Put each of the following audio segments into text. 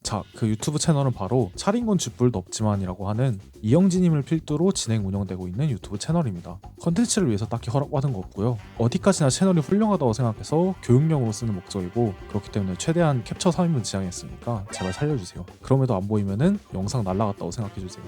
자, 그 유튜브 채널은 바로 차린 건 쥐뿔도 없지만이라고 하는 이영진님을 필두로 진행 운영되고 있는 유튜브 채널입니다. 컨텐츠를 위해서 딱히 허락받은 거 없고요. 어디까지나 채널이 훌륭하다고 생각해서 교육용으로 쓰는 목적이고, 그렇기 때문에 최대한 캡처 3인분 지향했으니까 제발 살려주세요. 그럼에도 안 보이면은 영상 날라갔다고 생각해주세요.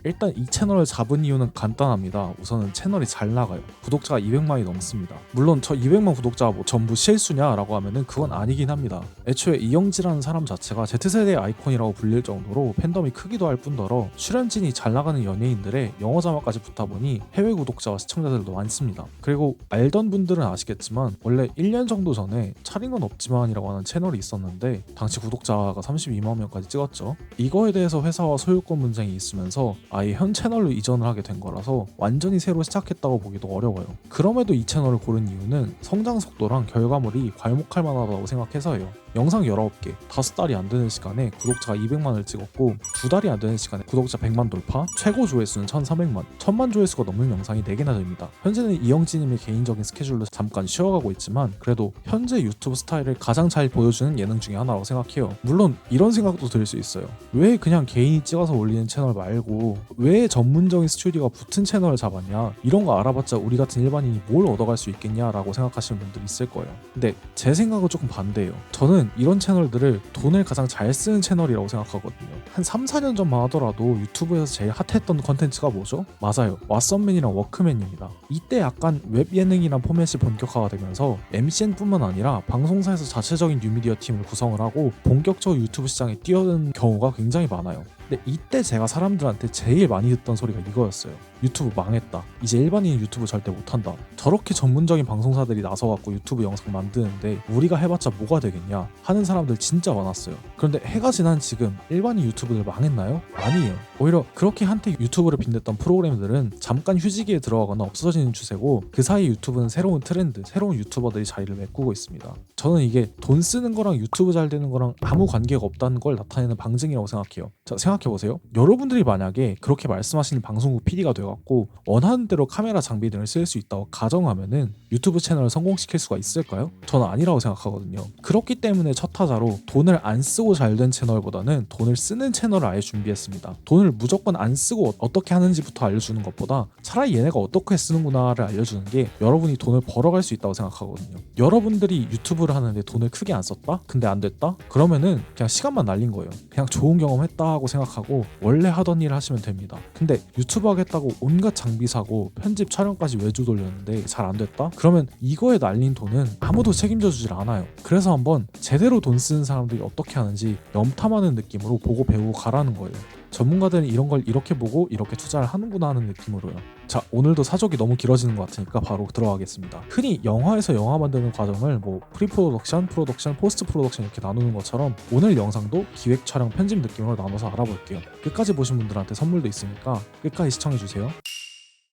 일단 이 채널을 잡은 이유는 간단합니다. 우선은 채널이 잘 나가요. 구독자가 200만이 넘습니다. 물론 저 200만 구독자가 뭐 전부 실수냐라고 하면은 그건 아니긴 합니다. 애초에 이영지라는 사람 자체가 Z세대의 아이콘이라고 불릴 정도로 팬덤이 크기도 할 뿐더러 출연진이 잘 나가는 연예인들의 영어 자막까지 붙다 보니 해외 구독자와 시청자들도 많습니다. 그리고 알던 분들은 아시겠지만 원래 1년 정도 전에 차린 건 없지만이라고 하는 채널이 있었는데 당시 구독자가 32만 명까지 찍었죠. 이거에 대해서 회사와 소유권 분쟁이 있으면서 아예 현 채널로 이전을 하게 된 거라서 완전히 새로 시작했다고 보기도 어려워요. 그럼에도 이 채널을 고른 이유는 성장 속도랑 결과물이 괄목할 만하다고 생각해서예요. 영상 19개, 5달이 안 되는 시간에 구독자가 200만을 찍었고 2달이 안 되는 시간에 구독자 100만 돌파, 최고 조회수는 1300만, 1000만 조회수가 넘는 영상이 4개나 됩니다. 현재는 이영진님의 개인적인 스케줄로 잠깐 쉬어가고 있지만 그래도 현재 유튜브 스타일을 가장 잘 보여주는 예능 중에 하나라고 생각해요. 물론 이런 생각도 들 수 있어요. 왜 그냥 개인이 찍어서 올리는 채널 말고 왜 전문적인 스튜디오가 붙은 채널을 잡았냐, 이런 거 알아봤자 우리 같은 일반인이 뭘 얻어갈 수 있겠냐라고 생각하시는 분들이 있을 거예요. 근데 제 생각은 조금 반대예요. 저는 이런 채널들을 돈을 가장 잘 쓰는 채널이라고 생각하거든요. 한 3, 4년 전만 하더라도 유튜브에서 제일 핫했던 컨텐츠가 뭐죠? 맞아요, 왓썸맨이랑 워크맨입니다. 이때 약간 웹 예능이란 포맷이 본격화가 되면서 MCN뿐만 아니라 방송사에서 자체적인 뉴미디어 팀을 구성을 하고 본격적으로 유튜브 시장에 뛰어든 경우가 굉장히 많아요. 근데 이때 제가 사람들한테 제일 많이 듣던 소리가 이거였어요. 유튜브 망했다. 이제 일반인이 유튜브 절대 못한다. 저렇게 전문적인 방송사들이 나서갖고 유튜브 영상 만드는데 우리가 해봤자 뭐가 되겠냐 하는 사람들 진짜 많았어요. 그런데 해가 지난 지금 일반인 유튜브들 망했나요? 아니에요. 오히려 그렇게 한때 유튜브를 빛냈던 프로그램들은 잠깐 휴지기에 들어가거나 없어지는 추세고, 그 사이 유튜브는 새로운 트렌드, 새로운 유튜버들이 자리를 메꾸고 있습니다. 저는 이게 돈 쓰는 거랑 유튜브 잘 되는 거랑 아무 관계가 없다는 걸 나타내는 방증이라고 생각해요. 자, 생각해보세요. 여러분들이 만약에 그렇게 말씀하시는 방송국 PD가 돼갖고 원하는 대로 카메라 장비 등을 쓸 수 있다고 가정하면은 유튜브 채널을 성공시킬 수가 있을까요? 저는 아니라고 생각하거든요. 그렇기 때문에 첫 타자로 돈을 안 쓰고 잘 된 채널보다는 돈을 쓰는 채널을 아예 준비했습니다. 돈을 무조건 안 쓰고 어떻게 하는지부터 알려주는 것보다 차라리 얘네가 어떻게 쓰는구나를 알려주는 게 여러분이 돈을 벌어갈 수 있다고 생각하거든요. 여러분들이 유튜브를 하는데 돈을 크게 안 썼다? 근데 안 됐다? 그러면은 그냥 시간만 날린 거예요. 그냥 좋은 경험했다 하고 생각하고 원래 하던 일을 하시면 됩니다. 근데 유튜브 하겠다고 온갖 장비 사고 편집 촬영까지 외주 돌렸는데 잘 안 됐다? 그러면 이거에 날린 돈은 아무도 책임져 주질 않아요. 그래서 한번 제대로 돈 쓰는 사람들이 어떻게 하는지 염탐하는 느낌으로 보고 배우고 가라는 거예요. 전문가들은 이런 걸 이렇게 보고 이렇게 투자를 하는구나 하는 느낌으로요. 자, 오늘도 사족이 너무 길어지는 것 같으니까 바로 들어가겠습니다. 흔히 영화에서 영화 만드는 과정을 뭐 프리프로덕션, 프로덕션, 포스트 프로덕션 이렇게 나누는 것처럼 오늘 영상도 기획, 촬영, 편집 느낌으로 나눠서 알아볼게요. 끝까지 보신 분들한테 선물도 있으니까 끝까지 시청해주세요.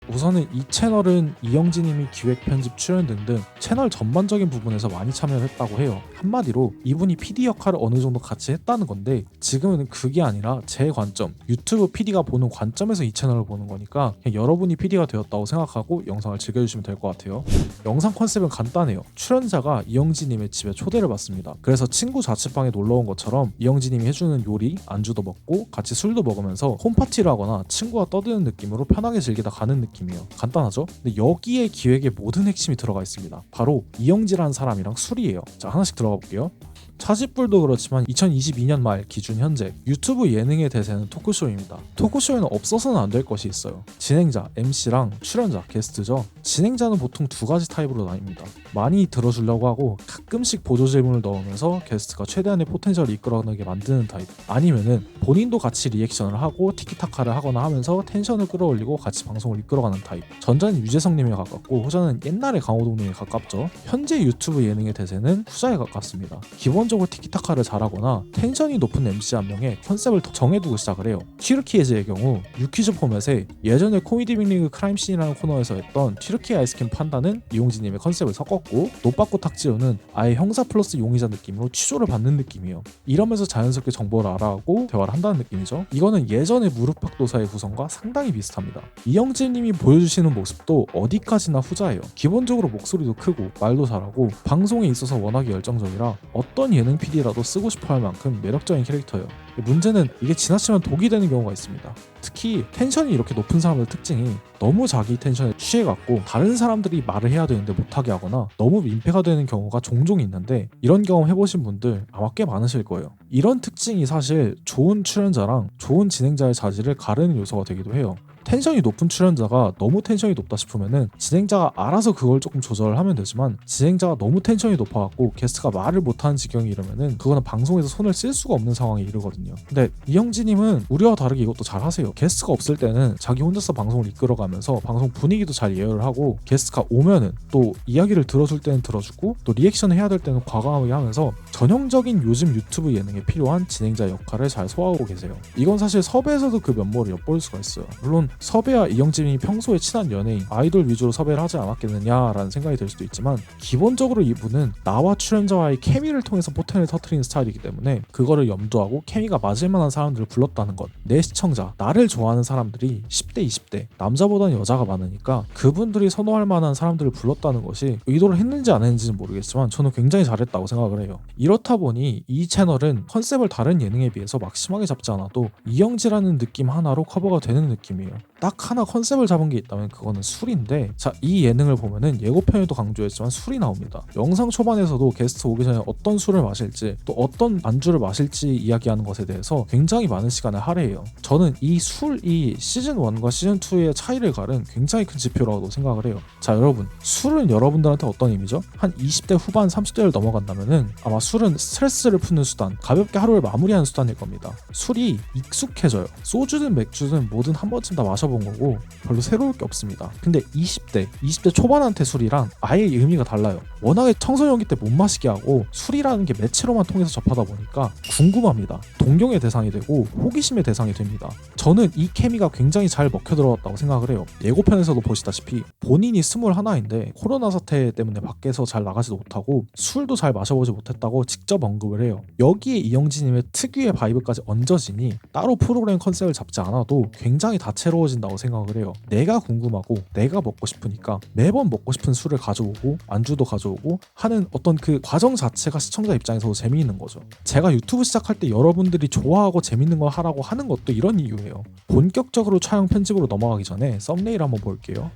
우선은 이 채널은 이영진님이 기획, 편집, 출연 등등 채널 전반적인 부분에서 많이 참여를 했다고 해요. 한마디로 이분이 PD 역할을 어느 정도 같이 했다는 건데, 지금은 그게 아니라 제 관점, 유튜브 PD가 보는 관점에서 이 채널을 보는 거니까 그냥 여러분이 PD가 되었다고 생각하고 영상을 즐겨주시면 될 것 같아요. 영상 컨셉은 간단해요. 출연자가 이영진님의 집에 초대를 받습니다. 그래서 친구 자취방에 놀러온 것처럼 이영진님이 해주는 요리, 안주도 먹고 같이 술도 먹으면서 홈파티를 하거나 친구와 떠드는 느낌으로 편하게 즐기다 가는 느낌이에요. 간단하죠? 근데 여기에 기획의 모든 핵심이 들어가 있습니다. 바로 이영지라는 사람이랑 술이에요. 자, 하나씩 들어가 볼게요. 차지뿔도 그렇지만 2022년 말 기준 현재 유튜브 예능의 대세는 토크쇼입니다. 토크쇼에는 없어서는 안 될 것이 있어요. 진행자, MC랑 출연자, 게스트죠. 진행자는 보통 두 가지 타입으로 나뉩니다. 많이 들어주려고 하고 가끔씩 보조 질문을 넣으면서 게스트가 최대한의 포텐셜을 이끌어내게 만드는 타입, 아니면은 본인도 같이 리액션을 하고 티키타카를 하거나 하면서 텐션을 끌어올리고 같이 방송을 이끌어가는 타입. 전자는 유재석님에 가깝고 후자는 옛날의 강호동님에 가깝죠. 현재 유튜브 예능의 대세는 후자에 가깝습니다. 기본적으로 기본적으로 티키타카를 잘하거나 텐션이 높은 MC 한 명의 컨셉을 정해두고 시작을 해요. 튀르키예즈의 경우 유퀴즈 포맷에 예전에 코미디 빅리그 크라임씬이라는 코너에서 했던 튀르키 아이스크림 판다는 이용진님의 컨셉을 섞었고, 노빠꾸 탁지오는 아예 형사 플러스 용의자 느낌으로 취조를 받는 느낌이에요. 이러면서 자연스럽게 정보를 알아가고 대화를 한다는 느낌이죠. 이거는 예전의 무릎팍도사의 구성과 상당히 비슷합니다. 이영진님이 보여주시는 모습도 어디까지나 후자예요. 기본적으로 목소리도 크고 말도 잘하고 방송에 있어서 워낙에 열정적이라 어떤 예능 PD라도 쓰고 싶어 할 만큼 매력적인 캐릭터예요. 문제는 이게 지나치면 독이 되는 경우가 있습니다. 특히 텐션이 이렇게 높은 사람들 특징이 너무 자기 텐션에 취해갖고 다른 사람들이 말을 해야 되는데 못하게 하거나 너무 민폐가 되는 경우가 종종 있는데, 이런 경험 해보신 분들 아마 꽤 많으실 거예요. 이런 특징이 사실 좋은 출연자랑 좋은 진행자의 자질을 가르는 요소가 되기도 해요. 텐션이 높은 출연자가 너무 텐션이 높다 싶으면은 진행자가 알아서 그걸 조금 조절을 하면 되지만, 진행자가 너무 텐션이 높아갖고 게스트가 말을 못하는 지경이 이르면은 그거는 방송에서 손을 쓸 수가 없는 상황에 이르거든요. 근데 이영진님은 우리와 다르게 이것도 잘 하세요. 게스트가 없을 때는 자기 혼자서 방송을 이끌어가면서 방송 분위기도 잘 예열을 하고, 게스트가 오면은 또 이야기를 들어줄 때는 들어주고 또 리액션을 해야 될 때는 과감하게 하면서 전형적인 요즘 유튜브 예능에 필요한 진행자 역할을 잘 소화하고 계세요. 이건 사실 섭외에서도 그 면모를 엿볼 수가 있어요. 물론 섭외와 이영진이 평소에 친한 연예인, 아이돌 위주로 섭외를 하지 않았겠느냐라는 생각이 들 수도 있지만, 기본적으로 이분은 나와 출연자와의 케미를 통해서 포텐을 터트리는 스타일이기 때문에 그거를 염두하고 케미가 맞을 만한 사람들을 불렀다는 것. 내 시청자, 나를 좋아하는 사람들이 10대, 20대, 남자보다는 여자가 많으니까 그분들이 선호할 만한 사람들을 불렀다는 것이 의도를 했는지 안 했는지는 모르겠지만 저는 굉장히 잘했다고 생각을 해요. 이렇다 보니 이 채널은 컨셉을 다른 예능에 비해서 막심하게 잡지 않아도 이영지라는 느낌 하나로 커버가 되는 느낌이에요. 딱 하나 컨셉을 잡은 게 있다면 그거는 술인데, 자, 이 예능을 보면은 예고편에도 강조했지만 술이 나옵니다. 영상 초반에서도 게스트 오기 전에 어떤 술을 마실지 또 어떤 안주를 마실지 이야기하는 것에 대해서 굉장히 많은 시간을 할애해요. 저는 이 술이 시즌 1과 시즌 2의 차이를 가른 굉장히 큰 지표라고 생각을 해요. 자, 여러분, 술은 여러분들한테 어떤 의미죠? 한 20대 후반 30대를 넘어간다면은 아마 술은 스트레스를 푸는 수단, 가볍게 하루를 마무리하는 수단일 겁니다. 술이 익숙해져요. 소주든 맥주든 뭐든 한 번쯤 다 마셔본 거고 별로 새로울 게 없습니다. 근데 20대 초반한테 술이랑 아예 의미가 달라요. 워낙에 청소년기 때 못 마시게 하고 술이라는 게 매체로만 통해서 접하다 보니까 궁금합니다. 동경의 대상이 되고 호기심의 대상이 됩니다. 저는 이 케미가 굉장히 잘 먹혀 들어갔다고 생각을 해요. 예고편에서도 보시다시피 본인이 21인데 코로나 사태 때문에 밖에서 잘 나가지도 못하고 술도 잘 마셔보지 못했다고 직접 언급을 해요. 여기에 이영진님의 특유의 바이브까지 얹어지니 따로 프로그램 컨셉을 잡지 않아도 굉장히 다채로워진다고 생각을 해요. 내가 궁금하고 내가 먹고 싶으니까 매번 먹고 싶은 술을 가져오고 안주도 가져오고 하는 어떤 그 과정 자체가 시청자 입장에서도 재미있는 거죠. 제가 유튜브 시작할 때 여러분들이 좋아하고 재밌는 걸 하라고 하는 것도 이런 이유예요. 본격적으로 촬영 편집으로 넘어가기 전에 썸네일 한번 볼게요.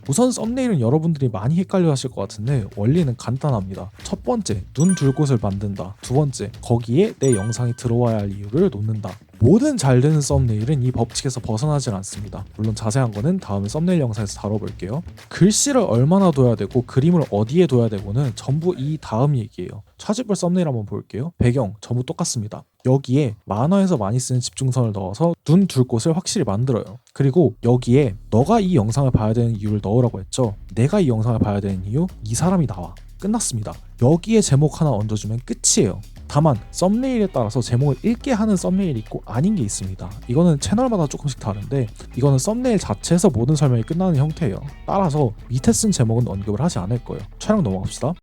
우선 썸네일은 여러분들이 많이 헷갈려 하실 것 같은데 원리는 간단합니다. 첫 번째, 눈 둘 곳을 만든다. 두 번째, 거기에 내 영상이 들어와야 할 이유를 놓는다. 모든 잘 되는 썸네일은 이 법칙에서 벗어나질 않습니다. 물론 자세한 거는 다음에 썸네일 영상에서 다뤄볼게요. 글씨를 얼마나 둬야 되고 그림을 어디에 둬야 되고는 전부 이 다음 얘기예요. 차지볼 썸네일 한번 볼게요. 배경 전부 똑같습니다. 여기에 만화에서 많이 쓰는 집중선을 넣어서 눈 둘 곳을 확실히 만들어요. 그리고 여기에 너가 이 영상을 봐야 되는 이유를 넣으라고 했죠. 내가 이 영상을 봐야 되는 이유, 이 사람이 나와. 끝났습니다. 여기에 제목 하나 얹어주면 끝이에요. 다만 썸네일에 따라서 제목을 읽게 하는 썸네일이 있고 아닌 게 있습니다. 이거는 채널마다 조금씩 다른데 이거는 썸네일 자체에서 모든 설명이 끝나는 형태예요. 따라서 밑에 쓴 제목은 언급을 하지 않을 거예요. 촬영 넘어갑시다.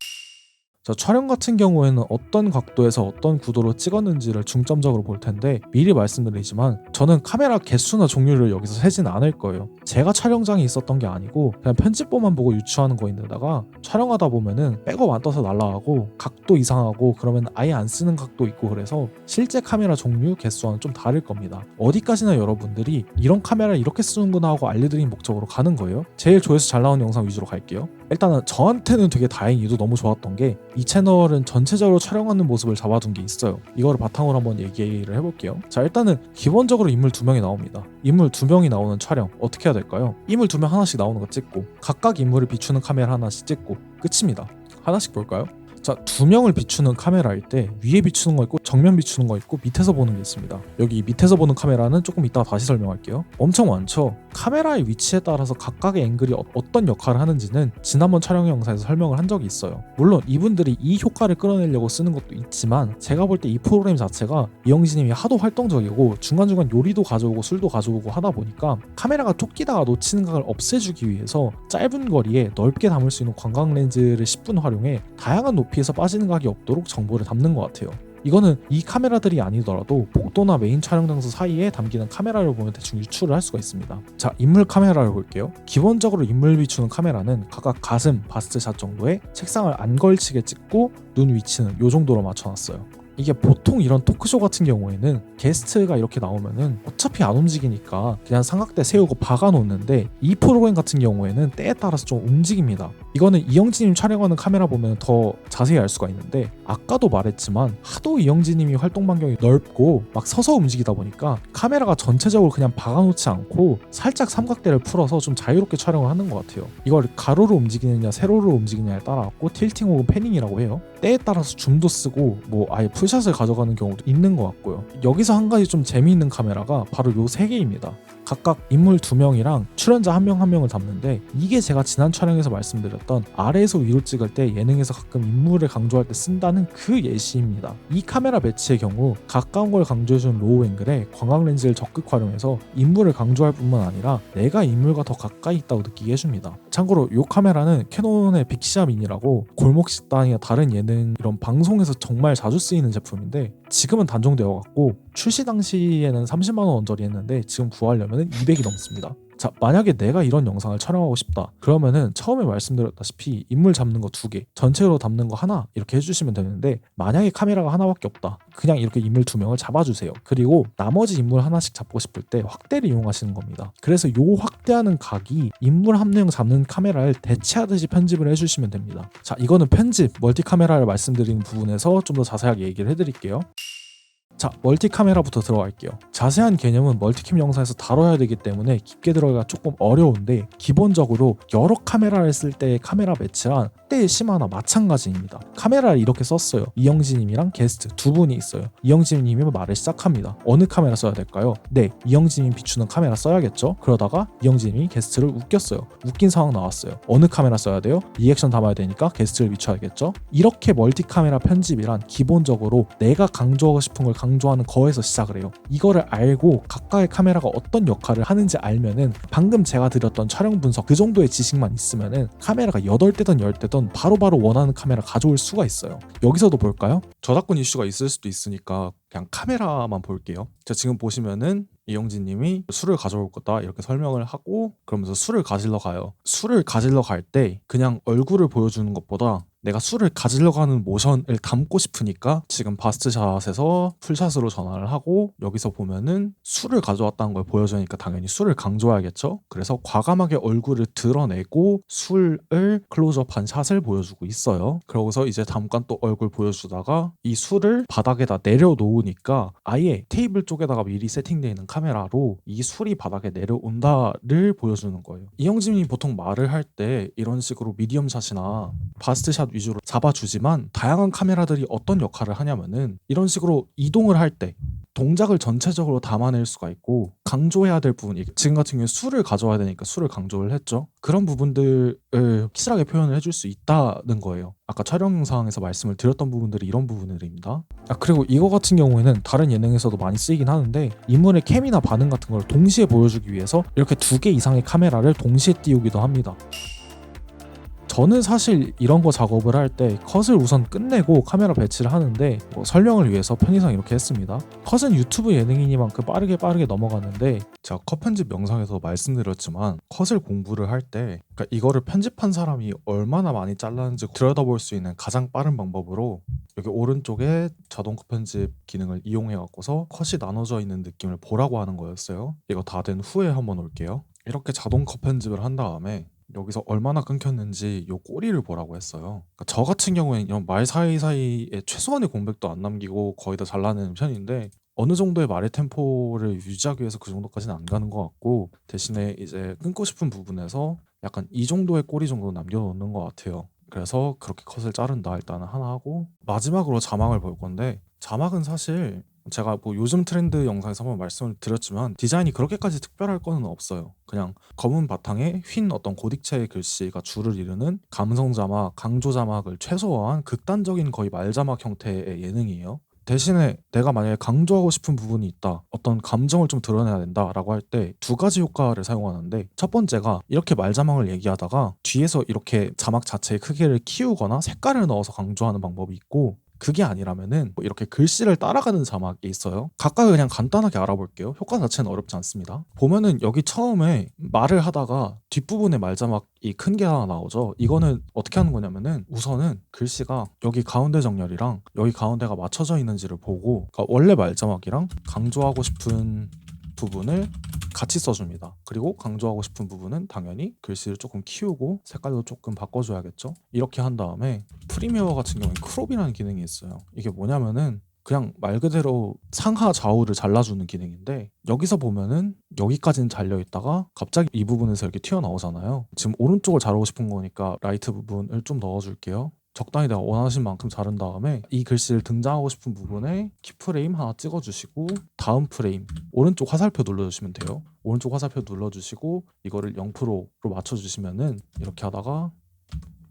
자, 촬영 같은 경우에는 어떤 각도에서 어떤 구도로 찍었는지를 중점적으로 볼 텐데 미리 말씀드리지만 저는 카메라 개수나 종류를 여기서 세지는 않을 거예요. 제가 촬영장에 있었던 게 아니고 그냥 편집본만 보고 유추하는 거인데다가 촬영하다 보면은 백업 안 떠서 날라가고 각도 이상하고 그러면 아예 안 쓰는 각도 있고 그래서 실제 카메라 종류 개수와는 좀 다를 겁니다. 어디까지나 여러분들이 이런 카메라 이렇게 쓰는구나 하고 알려드린 목적으로 가는 거예요. 제일 조회수 잘 나오는 영상 위주로 갈게요. 일단은 저한테는 되게 다행히도 너무 좋았던 게 이 채널은 전체적으로 촬영하는 모습을 잡아둔 게 있어요. 이거를 바탕으로 한번 얘기를 해볼게요. 자, 일단은 기본적으로 인물 2명이 나옵니다. 인물 2명이 나오는 촬영 어떻게 해야 될까요? 인물 2명 하나씩 나오는 거 찍고 각각 인물을 비추는 카메라 하나씩 찍고 끝입니다. 하나씩 볼까요? 자, 2명을 비추는 카메라일 때 위에 비추는 거 있고 정면 비추는 거 있고 밑에서 보는 게 있습니다. 여기 밑에서 보는 카메라는 조금 이따가 다시 설명할게요. 엄청 많죠. 카메라의 위치에 따라서 각각의 앵글이 어떤 역할을 하는지는 지난번 촬영 영상에서 설명을 한 적이 있어요. 물론 이분들이 이 효과를 끌어내려고 쓰는 것도 있지만 제가 볼 때 이 프로그램 자체가 이영진님이 하도 활동적이고 중간중간 요리도 가져오고 술도 가져오고 하다 보니까 카메라가 쫓기다가 놓치는 각을 없애주기 위해서 짧은 거리에 넓게 담을 수 있는 광각 렌즈를 10분 활용해 다양한 높이에서 빠지는 각이 없도록 정보를 담는 것 같아요. 이거는 이 카메라들이 아니더라도 복도나 메인 촬영 장소 사이에 담기는 카메라를 보면 대충 유추를 할 수가 있습니다. 자, 인물 카메라를 볼게요. 기본적으로 인물 비추는 카메라는 각각 가슴, 바스트샷 정도에 책상을 안 걸치게 찍고 눈 위치는 이 정도로 맞춰놨어요. 이게 보통 이런 토크쇼 같은 경우에는 게스트가 이렇게 나오면은 어차피 안 움직이니까 그냥 삼각대 세우고 박아놓는데 이 프로그램 같은 경우에는 때에 따라서 좀 움직입니다. 이거는 이영진님 촬영하는 카메라 보면 더 자세히 알 수가 있는데 아까도 말했지만 하도 이영진님이 활동 반경이 넓고 막 서서 움직이다 보니까 카메라가 전체적으로 그냥 박아놓지 않고 살짝 삼각대를 풀어서 좀 자유롭게 촬영을 하는 것 같아요. 이걸 가로로 움직이느냐 세로로 움직이느냐에 따라 틸팅 혹은 패닝이라고 해요. 때에 따라서 줌도 쓰고 뭐 아예 풀샷을 가져가는 경우도 있는 것 같고요. 여기서 한 가지 좀 재미있는 카메라가 바로 요 3개입니다. 각각 인물 2명이랑 출연자 1명 1명을 담는데 이게 제가 지난 촬영에서 말씀드렸던 아래에서 위로 찍을 때 예능에서 가끔 인물을 강조할 때 쓴다는 그 예시입니다. 이 카메라 배치의 경우 가까운 걸 강조해주는 로우 앵글에 광학 렌즈를 적극 활용해서 인물을 강조할 뿐만 아니라 내가 인물과 더 가까이 있다고 느끼게 해줍니다. 참고로 이 카메라는 캐논의 빅시아 미니라고 골목 식당이나 다른 예능 이런 방송에서 정말 자주 쓰이는 제품인데 지금은 단종되어 갖고 출시 당시에는 30만 원 언저리 했는데 지금 구하려면 200이 넘습니다. 자, 만약에 내가 이런 영상을 촬영하고 싶다 그러면은 처음에 말씀드렸다시피 인물 잡는 거 2개, 전체로 담는 거 하나 이렇게 해주시면 되는데 만약에 카메라가 하나밖에 없다 그냥 이렇게 인물 2명을 잡아주세요. 그리고 나머지 인물 하나씩 잡고 싶을 때 확대를 이용하시는 겁니다. 그래서 요 확대하는 각이 인물 한 명 잡는 카메라를 대체하듯이 편집을 해주시면 됩니다. 자, 이거는 편집, 멀티 카메라를 말씀드리는 부분에서 좀 더 자세하게 얘기를 해드릴게요. 자, 멀티 카메라부터 들어갈게요. 자세한 개념은 멀티캠 영상에서 다뤄야 되기 때문에 깊게 들어가기가 조금 어려운데 기본적으로 여러 카메라를 쓸 때의 카메라 배치랑 때의 심화나 마찬가지입니다. 카메라를 이렇게 썼어요. 이영진님이랑 게스트 2분이 있어요. 이영진님이 말을 시작합니다. 어느 카메라 써야 될까요? 네, 이영진님이 비추는 카메라 써야겠죠? 그러다가 이영진님이 게스트를 웃겼어요. 웃긴 상황 나왔어요. 어느 카메라 써야 돼요? 리액션 담아야 되니까 게스트를 비춰야겠죠? 이렇게 멀티 카메라 편집이란 기본적으로 내가 강조하고 싶은 걸 강조하는 거에서 시작을 해요. 이거를 알고 각각의 카메라가 어떤 역할을 하는지 알면은 방금 제가 드렸던 촬영 분석 그 정도의 지식만 있으면은 카메라가 8대든 10대든 바로바로 원하는 카메라 가져올 수가 있어요. 여기서도 볼까요? 저작권 이슈가 있을 수도 있으니까 그냥 카메라만 볼게요. 자, 지금 보시면은 이영진님이 술을 가져올 거다 이렇게 설명을 하고 그러면서 술을 가지러 가요. 술을 가지러 갈 때 그냥 얼굴을 보여주는 것보다 내가 술을 가지러 가는 모션을 담고 싶으니까 지금 바스트샷에서 풀샷으로 전환을 하고 여기서 보면은 술을 가져왔다는 걸 보여주니까 당연히 술을 강조해야겠죠. 그래서 과감하게 얼굴을 드러내고 술을 클로즈업한 샷을 보여주고 있어요. 그러고서 이제 잠깐 또 얼굴 보여주다가 이 술을 바닥에다 내려놓으니까 아예 테이블 쪽에다가 미리 세팅되어 있는 카메라로 이 술이 바닥에 내려온다를 보여주는 거예요. 이영진이 보통 말을 할 때 이런 식으로 미디엄샷이나 바스트샷 위주로 잡아주지만 다양한 카메라들이 어떤 역할을 하냐면은 이런 식으로 이동을 할 때 동작을 전체적으로 담아낼 수가 있고 강조해야 될 부분이 지금 같은 경우에 술을 가져와야 되니까 술을 강조를 했죠. 그런 부분들을 확실하게 표현을 해줄 수 있다는 거예요. 아까 촬영 영상에서 말씀을 드렸던 부분들이 이런 부분들입니다. 그리고 이거 같은 경우에는 다른 예능에서도 많이 쓰이긴 하는데 인물의 캠이나 반응 같은 걸 동시에 보여주기 위해서 이렇게 2개 이상의 카메라를 동시에 띄우기도 합니다. 저는 사실 이런 거 작업을 할 때 컷을 우선 끝내고 카메라 배치를 하는데 설명을 위해서 편의상 이렇게 했습니다. 컷은 유튜브 예능이니만큼 빠르게 넘어가는데 제가 컷 편집 영상에서 말씀드렸지만 컷을 공부를 할 때 그러니까 이거를 편집한 사람이 얼마나 많이 잘랐는지 들여다볼 수 있는 가장 빠른 방법으로 여기 오른쪽에 자동 컷 편집 기능을 이용해 갖고서 컷이 나눠져 있는 느낌을 보라고 하는 거였어요. 이거 다 된 후에 한번 올게요. 이렇게 자동 컷 편집을 한 다음에 여기서 얼마나 끊겼는지 요 꼬리를 보라고 했어요. 그러니까 저 같은 경우에는 이런 말 사이사이에 최소한의 공백도 안 남기고 거의 다 잘라내는 편인데 어느 정도의 말의 템포를 유지하기 위해서 그 정도까지는 안 가는 것 같고 대신에 이제 끊고 싶은 부분에서 약간 이 정도의 꼬리 정도 남겨놓는 것 같아요. 그래서 그렇게 컷을 자른다 일단은 하나 하고 마지막으로 자막을 볼 건데 자막은 사실 제가 뭐 요즘 트렌드 영상에서 한번 말씀을 드렸지만 디자인이 그렇게까지 특별할 거는 없어요. 그냥 검은 바탕에 휜 어떤 고딕체의 글씨가 줄을 이루는 감성 자막, 강조 자막을 최소화한 극단적인 거의 말자막 형태의 예능이에요. 대신에 내가 만약에 강조하고 싶은 부분이 있다, 어떤 감정을 좀 드러내야 된다라고 할 때 두 가지 효과를 사용하는데, 첫 번째가 이렇게 말자막을 얘기하다가 뒤에서 이렇게 자막 자체의 크기를 키우거나 색깔을 넣어서 강조하는 방법이 있고, 그게 아니라면은 뭐 이렇게 글씨를 따라가는 자막이 있어요. 각각을 그냥 간단하게 알아볼게요. 효과 자체는 어렵지 않습니다. 보면은 여기 처음에 말을 하다가 뒷부분에 말자막이 큰 게 하나 나오죠. 이거는 어떻게 하는 거냐면은 우선은 글씨가 여기 가운데 정렬이랑 여기 가운데가 맞춰져 있는지를 보고, 그러니까 원래 말자막이랑 강조하고 싶은 부분을 같이 써줍니다. 그리고 강조하고 싶은 부분은 당연히 글씨를 조금 키우고 색깔도 조금 바꿔줘야겠죠. 이렇게 한 다음에 프리미어 같은 경우에 크롭이라는 기능이 있어요. 이게 뭐냐면은 그냥 말 그대로 상하 좌우를 잘라주는 기능인데, 여기서 보면은 여기까지는 잘려 있다가 갑자기 이 부분에서 이렇게 튀어나오잖아요. 지금 오른쪽을 자르고 싶은 거니까 라이트 부분을 좀 넣어줄게요. 적당히 내가 원하신 만큼 자른 다음에 이 글씨를 등장하고 싶은 부분에 키프레임 하나 찍어주시고, 다음 프레임 오른쪽 화살표 눌러주시면 돼요. 오른쪽 화살표 눌러주시고 이거를 0%로 맞춰주시면은 이렇게 하다가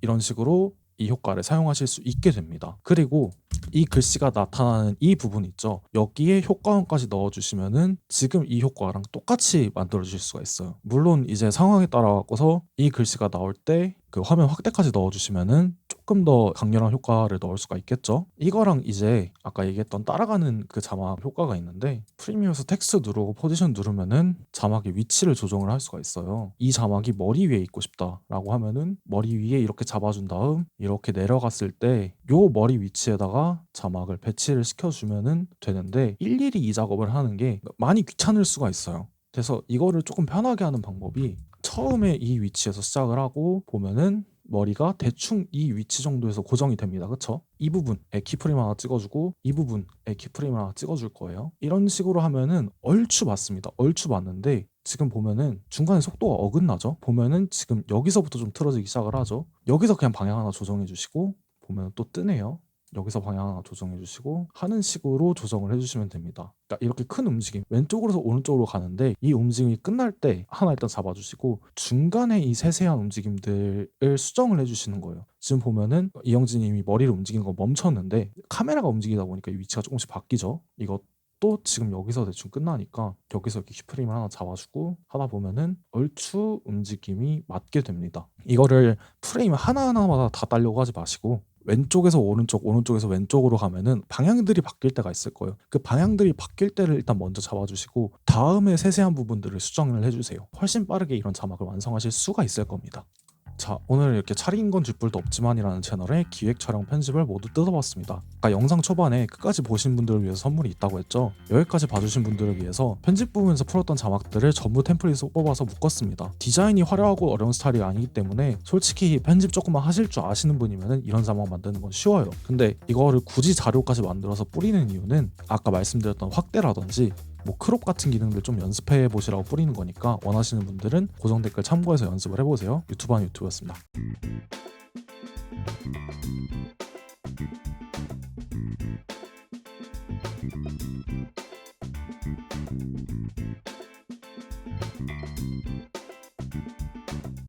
이런 식으로 이 효과를 사용하실 수 있게 됩니다. 그리고 이 글씨가 나타나는 이 부분 있죠. 여기에 효과음까지 넣어주시면은 지금 이 효과랑 똑같이 만들어 주실 수가 있어요. 물론 이제 상황에 따라 갖고서 이 글씨가 나올 때 그 화면 확대까지 넣어주시면은 조금 더 강렬한 효과를 넣을 수가 있겠죠. 이거랑 이제 아까 얘기했던 따라가는 그 자막 효과가 있는데, 프리미어에서 텍스트 누르고 포지션 누르면은 자막의 위치를 조정을 할 수가 있어요. 이 자막이 머리 위에 있고 싶다라고 하면은 머리 위에 이렇게 잡아준 다음 이렇게 내려갔을 때 요 머리 위치에다가 자막을 배치를 시켜주면은 되는데, 일일이 이 작업을 하는 게 많이 귀찮을 수가 있어요. 그래서 이거를 조금 편하게 하는 방법이, 처음에 이 위치에서 시작을 하고 보면은 머리가 대충 이 위치 정도에서 고정이 됩니다. 그쵸? 이 부분에 키프레임 하나 찍어주고 이 부분에 키프레임 하나 찍어줄 거예요. 이런 식으로 하면은 얼추 맞습니다. 얼추 맞는데 지금 보면은 중간에 속도가 어긋나죠? 보면은 지금 여기서부터 좀 틀어지기 시작을 하죠. 여기서 그냥 방향 하나 조정해 주시고 보면 또 뜨네요. 여기서 방향 하나 조정해 주시고 하는 식으로 조정을 해주시면 됩니다. 그러니까 이렇게 큰 움직임, 왼쪽으로서 오른쪽으로 가는데 이 움직임이 끝날 때 하나 일단 잡아주시고 중간에 이 세세한 움직임들을 수정을 해주시는 거예요. 지금 보면은 이영진님이 머리를 움직이는 거 멈췄는데 카메라가 움직이다 보니까 이 위치가 조금씩 바뀌죠. 이거 또 지금 여기서 대충 끝나니까 여기서 이렇게 키프레임을 하나 잡아주고 하다 보면은 얼추 움직임이 맞게 됩니다. 이거를 프레임 하나하나마다 다 따려고 하지 마시고 왼쪽에서 오른쪽, 오른쪽에서 왼쪽으로 가면은 방향들이 바뀔 때가 있을 거예요. 그 방향들이 바뀔 때를 일단 먼저 잡아주시고 다음에 세세한 부분들을 수정을 해주세요. 훨씬 빠르게 이런 자막을 완성하실 수가 있을 겁니다. 자, 오늘 이렇게 차린 건 쥐뿔도 없지만이라는 채널의 기획 촬영 편집을 모두 뜯어봤습니다. 아까 영상 초반에 끝까지 보신 분들을 위해서 선물이 있다고 했죠. 여기까지 봐주신 분들을 위해서 편집 부분에서 풀었던 자막들을 전부 템플릿으로 뽑아서 묶었습니다. 디자인이 화려하고 어려운 스타일이 아니기 때문에 솔직히 편집 조금만 하실 줄 아시는 분이면 이런 자막 만드는 건 쉬워요. 근데 이거를 굳이 자료까지 만들어서 뿌리는 이유는 아까 말씀드렸던 확대라든지 뭐 크롭 같은 기능들 좀 연습해 보시라고 뿌리는 거니까, 원하시는 분들은 고정 댓글 참고해서 연습을 해보세요. 유튜브는 유튜브였습니다.